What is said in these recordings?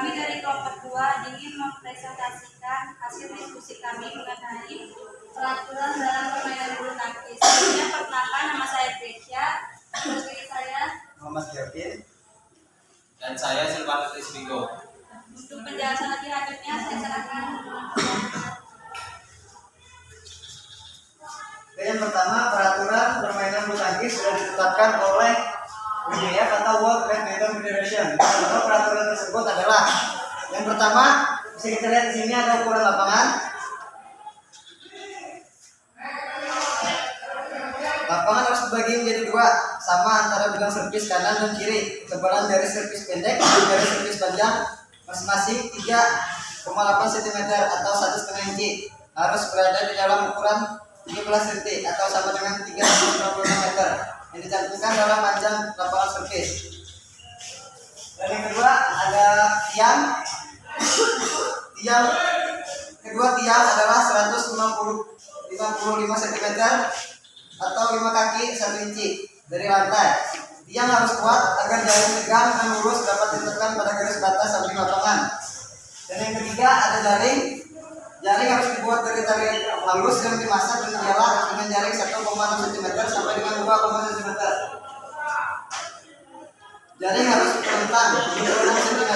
Kami dari kelompok 2 ingin mempresentasikan hasil diskusi kami mengenai peraturan dalam permainan bulu tangkis. Sebelumnya perkenalkan, nama saya Gresya, terus saya Muhammad Kevin, dan saya Silvanus Rizvigo. Untuk penjelasan lebih lanjutnya saya serahkan. Yang pertama, peraturan permainan bulu tangkis sudah ditetapkan oleh WWF atau World Badminton Federation. Atau peraturan tersebut adalah yang pertama, bisa kita lihat di sini ada ukuran lapangan. Lapangan harus dibagi menjadi dua, sama antara bidang servis kanan dan kiri. Ketebalan dari servis pendek dan dari servis panjang masing-masing 3,8 cm atau 1,5 inci. Harus berada di dalam ukuran 13 cm atau sama dengan 3,56 meter yang dicantumkan dalam panjang lapangan servis. Dan yang kedua ada tiang. Tiang adalah 155 cm atau 5 kaki 1 inci dari lantai. Tiang harus kuat agar jaring tegang dan lurus dapat ditekan pada garis batas samping lapangan. Dan yang ketiga ada jaring. Jaring harus dibuat dari tali halus yang dimasak dan dialah dengan jaring 1,6 cm sampai dengan 2,5 cm. Jaring harus membentang 6 cm.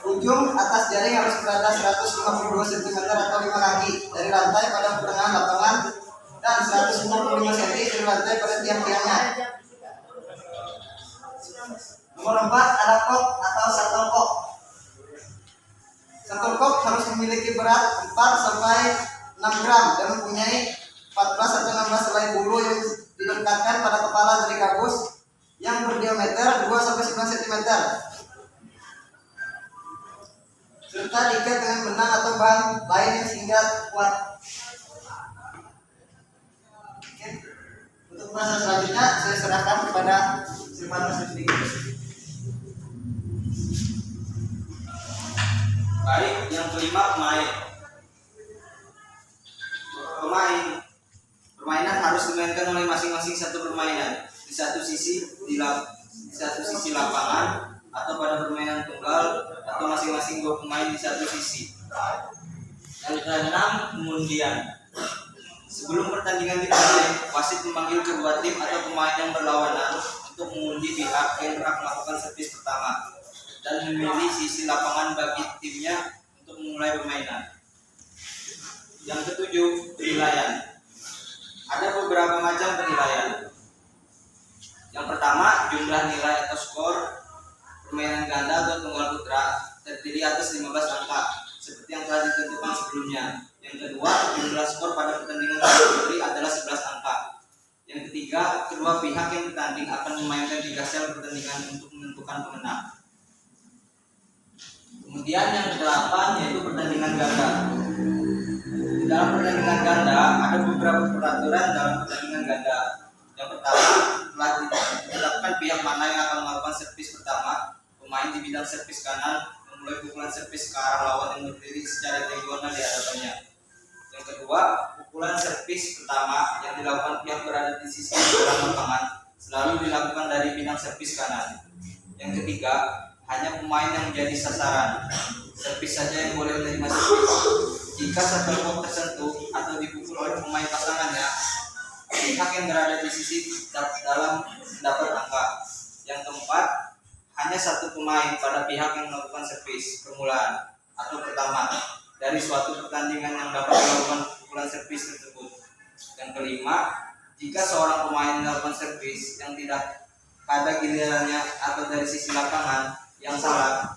Ujung atas jaring harus berada 152 cm atau 5 kaki dari lantai pada pertengahan lapangan dan 165 cm dari lantai pada tiang-tiangnya. Nomor 4 ada kok atau shuttlecock. Shuttlecock harus memiliki berat 4 sampai 6 gram dan mempunyai 14 atau 16 helai bulu yang dilekatkan pada kepala dari gabus yang berdiameter 2 sampai 9 cm. Serta diikat dengan benang atau bahan lain sehingga kuat. Oke. Untuk proses selanjutnya saya serahkan kepada Silvanus Rizvigo. Baik, yang kelima permainan harus dimainkan oleh masing-masing satu permainan di satu sisi lapangan atau pada permainan tunggal atau masing-masing 2 pemain di satu sisi. Yang keenam, pengundian. Sebelum pertandingan dimulai, wasit memanggil kedua tim atau pemain yang berlawanan untuk mengundi pihak yang berhak melakukan servis pertama dan memilih sisi lapangan bagi timnya untuk memulai permainan. Yang ketujuh, penilaian. Ada beberapa macam penilaian. Yang pertama, jumlah nilai atau skor permainan ganda atau tunggal putra terdiri atas 15 angka seperti yang telah ditentukan sebelumnya. Yang kedua, jumlah skor pada pertandingan putri adalah 11 angka. Yang ketiga, kedua pihak yang bertanding akan memainkan 3 sel pertandingan untuk menentukan pemenang. Kemudian yang ke-8 yaitu pertandingan ganda. Di dalam pertandingan ganda ada beberapa peraturan dalam pertandingan ganda. Yang pertama, telah ditetapkan pihak mana yang akan melakukan servis pertama. Pemain di bidang servis kanan memulai pukulan servis ke arah lawan yang berdiri secara diagonal di hadapannya. Yang kedua, pukulan servis pertama yang dilakukan pihak berada di sisi belakang lapangan selalu dilakukan dari bidang servis kanan. Yang ketiga, hanya pemain yang menjadi sasaran. Servis saja yang boleh menerima servis. Jika shuttlecock tersentuh atau dipukul oleh pemain pasangannya, pihak yang berada di sisi dalam mendapat angka. Yang keempat, hanya satu pemain pada pihak yang melakukan servis permulaan atau pertama dari suatu pertandingan yang dapat melakukan pukulan servis tersebut. Yang kelima, jika seorang pemain melakukan servis yang tidak pada gilirannya atau dari sisi lapangan yang salah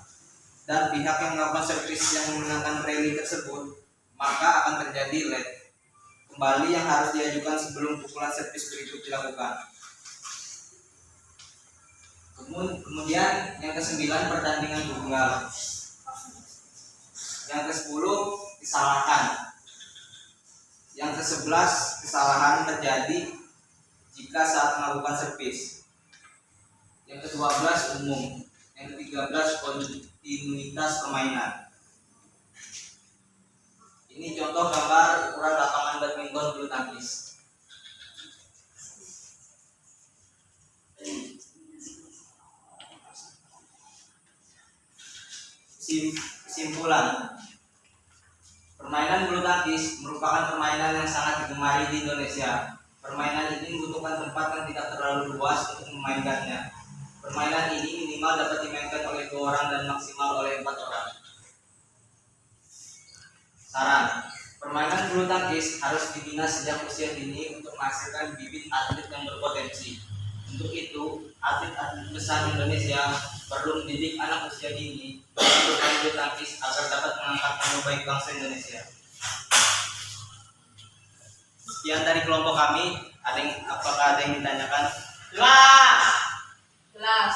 dan pihak yang melakukan servis yang memenangkan rally tersebut, maka akan terjadi late kembali yang harus diajukan sebelum pukulan servis berikut dilakukan. Kemudian yang ke-9, pertandingan tunggal. Yang ke-10, kesalahan. Yang ke-11, kesalahan terjadi jika saat melakukan servis. Yang ke-12, umum. Yang ke-13, kontinuitas permainan. Ini contoh gambar ukuran lapangan badminton bulu tangkis. Kesimpulan, permainan bulu tangkis merupakan permainan yang sangat digemari di Indonesia. Permainan ini membutuhkan tempat yang tidak terlalu luas untuk memainkannya. Permainan ini minimal dapat dimainkan oleh 2 orang dan maksimal oleh 4 orang. Saran, permainan bulu tangkis harus dibina sejak usia dini untuk menghasilkan bibit atlet yang berpotensi. Untuk itu, atlet-atlet besar Indonesia perlu mendidik anak usia dini untuk bermain bulu tangkis agar dapat mengangkat nama baik bangsa Indonesia. Sekian dari kelompok kami. Apakah ada yang ditanyakan? Jelas. Jelas.